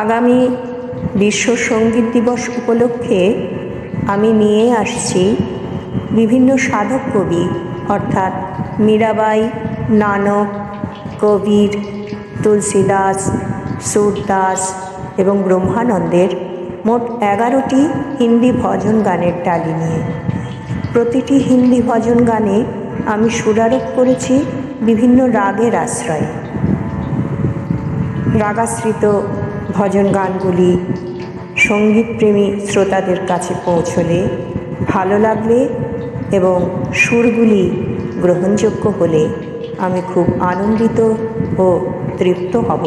আগামী বিশ্ব সঙ্গীত দিবস উপলক্ষে আমি নিয়ে আসছি বিভিন্ন সাধক কবি অর্থাৎ মীরাবাই, নানক, কবির, তুলসীদাস, সুরদাস এবং ব্রহ্মানন্দের মোট 11টি হিন্দি ভজন গানের ডালি নিয়ে। প্রতিটি হিন্দি ভজন গানে আমি সুরারোপ করেছি বিভিন্ন রাগের আশ্রয়ে। রাগাশ্রিত ভজন গানগুলি সঙ্গীতপ্রেমী শ্রোতাদের কাছে পৌঁছলে, ভালো লাগলে এবং সুরগুলি গ্রহণযোগ্য হলে আমি খুব আনন্দিত ও তৃপ্ত হব।